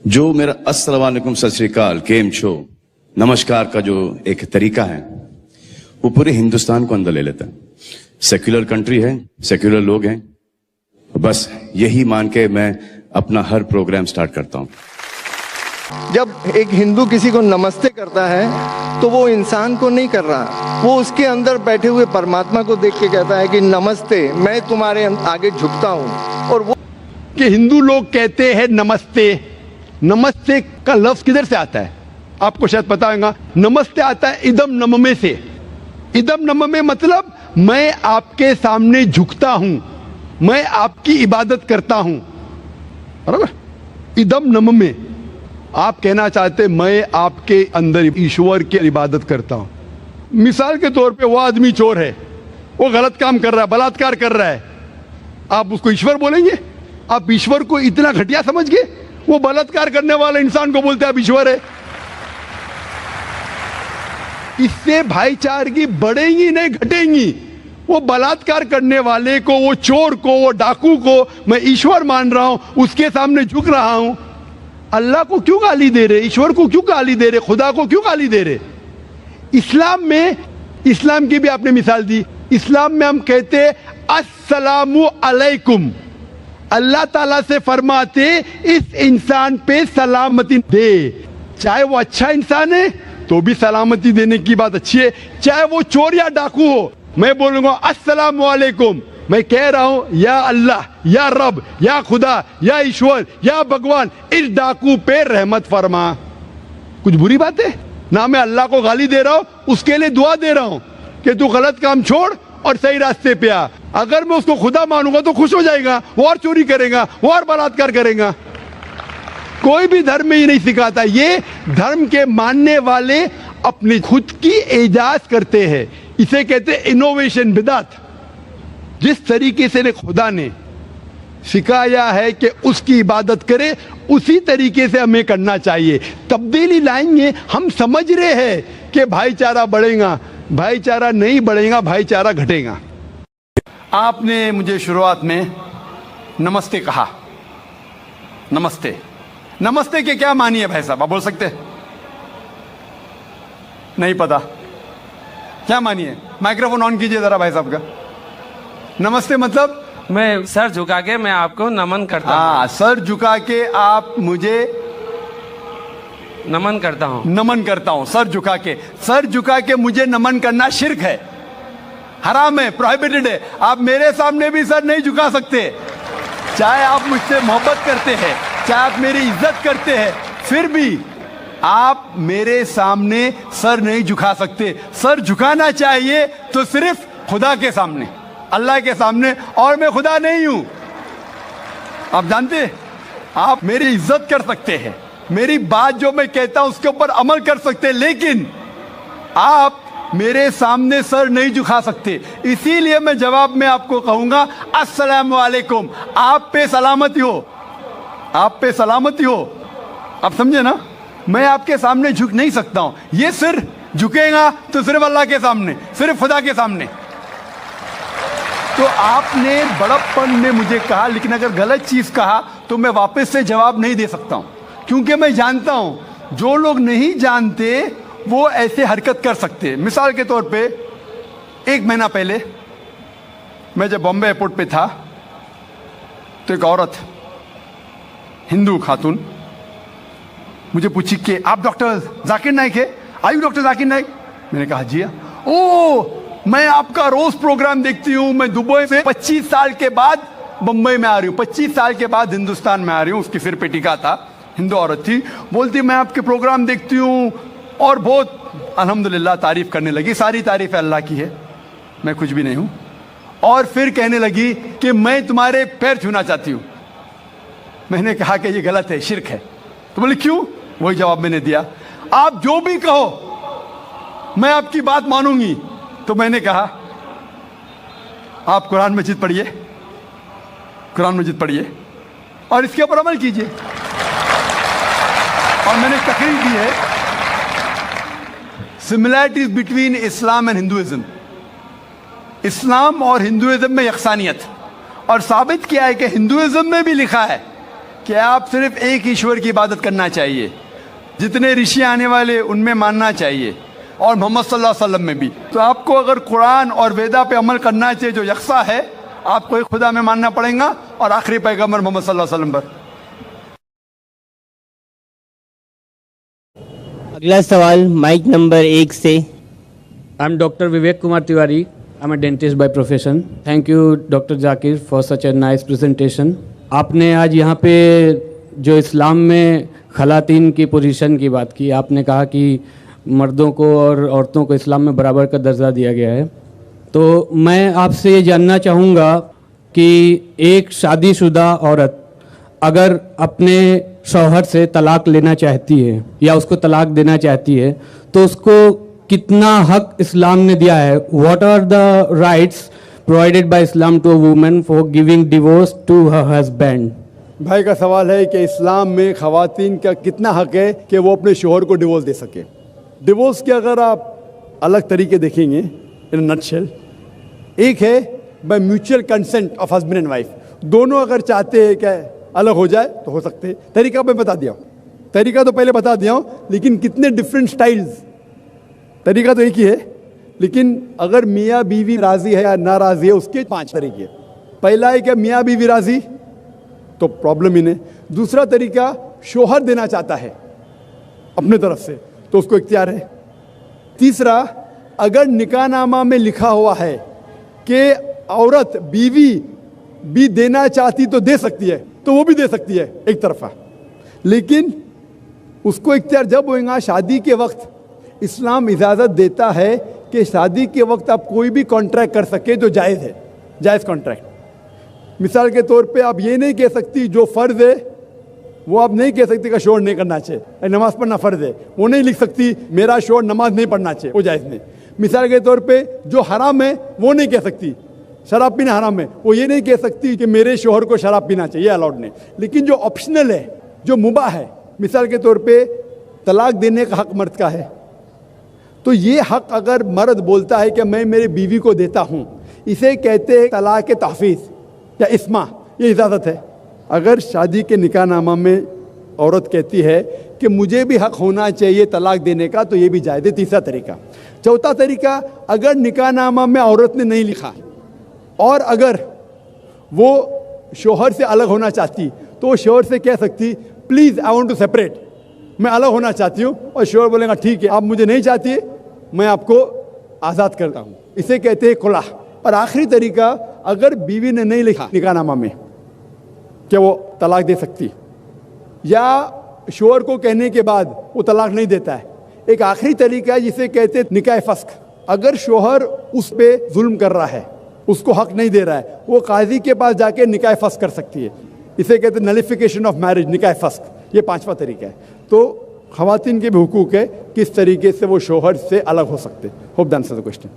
जो मेरा अस्सलाम वालेकुम सत श्री अकाल केम छो नमस्कार का जो एक तरीका है वो पूरे हिंदुस्तान को अंदर ले लेता है। सेक्युलर कंट्री है, सेक्युलर लोग हैं, बस यही मान के मैं अपना हर प्रोग्राम स्टार्ट करता हूं। जब एक हिंदू किसी को नमस्ते करता है तो वो इंसान को नहीं कर रहा, वो उसके अंदर बैठे हुए परमात्मा को देख के कहता है कि नमस्ते, मैं तुम्हारे आगे झुकता हूं। और वो कि हिंदू लोग कहते हैं नमस्ते, नमस्ते का लफ्ज किधर से आता है आपको शायद पता होगा। नमस्ते आता है इदम नममे से। इदम नममे मतलब मैं आपके सामने झुकता हूं, मैं आपकी इबादत करता हूं, बराबर। इदम नममे आप कहना चाहते मैं आपके अंदर ईश्वर की इबादत करता हूं। मिसाल के तौर पे वो आदमी चोर है, वो गलत काम कर रहा है, बलात्कार कर रहा है, आप उसको ईश्वर बोलेंगे? आप ईश्वर को इतना घटिया समझ गए? वो बलात्कार करने वाले इंसान को बोलते हैं आप ईश्वर है। इससे भाईचारगी बढ़ेगी नहीं घटेगी। वो बलात्कार करने वाले को, वो चोर को, वो डाकू को मैं ईश्वर मान रहा हूं, उसके सामने झुक रहा हूं। अल्लाह को क्यों गाली दे रहे, ईश्वर को क्यों गाली दे रहे, खुदा को क्यों गाली दे रहे? इस्लाम में, इस्लाम की भी आपने मिसाल दी, इस्लाम में हम कहते अस्सलामु अलैकुम, अल्लाह ताला से फरमाते इस इंसान पे सलामती दे। चाहे वो अच्छा इंसान है तो भी सलामती देने की बात अच्छी है, चाहे वो चोर या डाकू हो, मैं बोलूंगा अस्सलामु अलैकुम, मैं कह रहा हूं या अल्लाह, या रब, या खुदा, या ईश्वर, या भगवान, इस डाकू पे रहमत फरमा। कुछ बुरी बात है ना? मैं अल्लाह को गाली दे रहा हूं, उसके लिए दुआ दे रहा हूं कि तू गलत काम छोड़ और सही रास्ते पे आ। अगर मैं उसको खुदा मानूंगा तो खुश हो जाएगा, वो और चोरी करेगा, वो और बलात्कार करेगा। कोई भी धर्म में ही नहीं सिखाता। ये धर्म के मानने वाले अपनी खुद की इजाज करते हैं, इसे कहते हैं इनोवेशन, बिदात। जिस तरीके से खुदा ने सिखाया है कि उसकी इबादत करे, उसी तरीके से हमें करना चाहिए। तब्दीली लाएंगे, हम समझ रहे हैं कि भाईचारा बढ़ेगा, भाईचारा नहीं बढ़ेगा, भाईचारा घटेगा। आपने मुझे शुरुआत में नमस्ते कहा। नमस्ते, नमस्ते के क्या मानी है भाई साहब, आप बोल सकते हैं? नहीं पता क्या मानी है? माइक्रोफोन ऑन कीजिए जरा भाई साहब का। नमस्ते मतलब मैं सर झुका के मैं आपको नमन करता हूँ। हाँ, सर झुका के आप मुझे नमन करता हूँ, नमन करता हूं। सर झुका के, सर झुका के मुझे नमन करना शिर्क है, हराम है, प्रोहिबिटेड है। आप मेरे सामने भी सर नहीं झुका सकते, चाहे आप मुझसे मोहब्बत करते हैं, चाहे आप मेरी इज्जत करते हैं, फिर भी आप मेरे सामने सर नहीं झुका सकते। सर झुकाना चाहिए तो सिर्फ खुदा के सामने, अल्लाह के सामने, और मैं खुदा नहीं हूं। आप जानते हैं, आप मेरी इज्जत कर सकते हैं, मेरी बात जो मैं कहता हूं उसके ऊपर अमल कर सकते हैं, लेकिन आप मेरे सामने सर नहीं झुका सकते। इसीलिए मैं जवाब में आपको कहूंगा अस्सलामु अलैकुम, आप पे सलामती हो, आप पे सलामती हो। आप समझे ना? मैं आपके सामने झुक नहीं सकता हूं। ये सिर झुकेगा तो सिर्फ अल्लाह के सामने, सिर्फ खुदा के सामने। तो आपने बड़प्पन में मुझे कहा, लेकिन अगर गलत चीज कहा तो मैं वापस से जवाब नहीं दे सकता हूं, क्योंकि मैं जानता हूं जो लोग नहीं जानते वो ऐसे हरकत कर सकते हैं। मिसाल के तौर पे, 1 महीना पहले मैं जब बॉम्बे एयरपोर्ट पे था तो एक औरत, हिंदू खातून, मुझे पूछी कि आप डॉक्टर जाकिर नाइक है? आयु डॉक्टर जाकिर नाइक? मैंने कहा जी हाँ। ओ, मैं आपका रोज प्रोग्राम देखती हूँ, मैं दुबई से 25 साल के बाद बम्बई में आ रही हूँ, 25 साल के बाद हिंदुस्तान में आ रही हूँ। उसके सिर पे टीका था, हिंदू औरत थी, बोलती मैं आपके प्रोग्राम देखती हूँ और बहुत अल्हम्दुलिल्लाह तारीफ करने लगी। सारी तारीफ अल्लाह की है, मैं कुछ भी नहीं हूँ। और फिर कहने लगी कि मैं तुम्हारे पैर छूना चाहती हूँ। मैंने कहा कि ये गलत है, शिर्क है। तो बोले क्यों? वही जवाब मैंने दिया, आप जो भी कहो मैं आपकी बात मानूंगी। तो मैंने कहा आप कुरान मजीद पढ़िए, कुरान मजीद पढ़िए और इसके ऊपर अमल कीजिए। और मैंने तकरीर दी है similarities between Islam and Hinduism, इस्लाम और हिंदुइज्म में यकसानियत, और साबित किया है कि हिंदुइज्म में भी लिखा है कि आप सिर्फ एक ईश्वर की इबादत करना चाहिए, जितने ऋषि आने वाले उनमें मानना चाहिए, और मोहम्मद सल्लल्लाहु अलैहि वसल्लम में भी। तो आपको अगर कुरान और वेदा पे अमल करना चाहिए जो यकसा है, आपको एक खुदा में मानना पड़ेगा और आखिरी पैगंबर मोहम्मद सल्लल्लाहु अलैहि वसल्लम पर। अगला सवाल माइक नंबर 1 से। I am Dr. Vivek Kumar Tiwari. I am a dentist by profession. Thank you, Dr. Zakir, for such a nice presentation. आपने आज यहाँ पे जो इस्लाम में खलातीन की पोजीशन की बात की, आपने कहा कि मर्दों को और औरतों को इस्लाम में बराबर का दर्जा दिया गया है। तो मैं आपसे ये जानना चाहूँगा कि एक शादीशुदा औरत अगर अपने शौहर से तलाक लेना चाहती है या उसको तलाक देना चाहती है, तो उसको कितना हक इस्लाम ने दिया है? What are the rights provided by Islam to a woman for giving divorce to her husband? भाई का सवाल है कि इस्लाम में ख़वातीन का कितना हक है कि वो अपने शोहर को डिवोर्स दे सके। डिवोर्स के अगर आप अलग तरीके देखेंगे इन नटशेल, एक है by mutual consent of husband and wife. दोनों अगर चाहते हैं कि अलग हो जाए तो हो सकते हैं। तरीका मैं बता दिया हूँ, तरीका तो पहले बता दिया हूँ, लेकिन कितने डिफरेंट स्टाइल्स। तरीका तो एक ही है, लेकिन अगर मियाँ बीवी राज़ी है या नाराज़ी है उसके 5 तरीके। पहला है कि मियाँ बीवी राज़ी तो प्रॉब्लम ही नहीं। दूसरा तरीका, शोहर देना चाहता है अपने तरफ से तो उसको इख्तियार है। तीसरा, अगर निकाहनामा में लिखा हुआ है कि औरत बीवी भी देना चाहती तो दे सकती है, तो वो भी दे सकती है एक तरफा, लेकिन उसको इख्तियार जब होगा शादी के वक्त। इस्लाम इजाज़त देता है कि शादी के वक्त आप कोई भी कॉन्ट्रैक्ट कर सके जो जायज़ है, जायज़ कॉन्ट्रैक्ट। मिसाल के तौर पे आप ये नहीं कह सकती जो फ़र्ज़ है वो आप नहीं कह सकती का शोर नहीं करना चाहिए, नमाज़ पढ़ना फ़र्ज़ है, वो नहीं लिख सकती मेरा शोर नमाज नहीं पढ़ना चाहिए, वो जायज़ नहीं। मिसाल के तौर पे जो हराम है वो नहीं कह सकती, शराब पीना हराम है, वो ये नहीं कह सकती कि मेरे शोहर को शराब पीना चाहिए, अलाउड नहीं। लेकिन जो ऑप्शनल है, जो मुबाह है, मिसाल के तौर पे तलाक देने का हक मर्द का है, तो ये हक अगर मर्द बोलता है कि मैं मेरी बीवी को देता हूँ, इसे कहते हैं तलाक के तहफ़ीज़ या इस्मा, ये इजाज़त है। अगर शादी के निकाहनामा में औरत कहती है कि मुझे भी हक होना चाहिए तलाक देने का, तो ये भी जायज़ है। तीसरा तरीका। चौथा तरीका, अगर निकाहनामा में औरत ने नहीं लिखा और अगर वो शोहर से अलग होना चाहती तो वो शोहर से कह सकती please I want to separate, मैं अलग होना चाहती हूँ, और शोहर बोलेगा ठीक है आप मुझे नहीं चाहती, मैं आपको आज़ाद करता हूँ, इसे कहते हैं खुला। और आखिरी तरीका, अगर बीवी ने नहीं लिखा निकाहनामा में कि वो तलाक दे सकती, या शोहर को कहने के बाद वो तलाक नहीं देता है, एक आखिरी तरीका है जिसे कहते हैं निकाह फस्क। अगर शोहर उस पर जुल्म कर रहा है, उसको हक नहीं दे रहा है, वो काजी के पास जाके निकाह फस्क कर सकती है, इसे कहते हैं नलिफिकेशन ऑफ मैरिज, निकाह फस्क। ये 5वां तरीका है। तो ख़वातीन के भी हुकूक है किस तरीके से वो शोहर से अलग हो सकते। Hope that answers the question.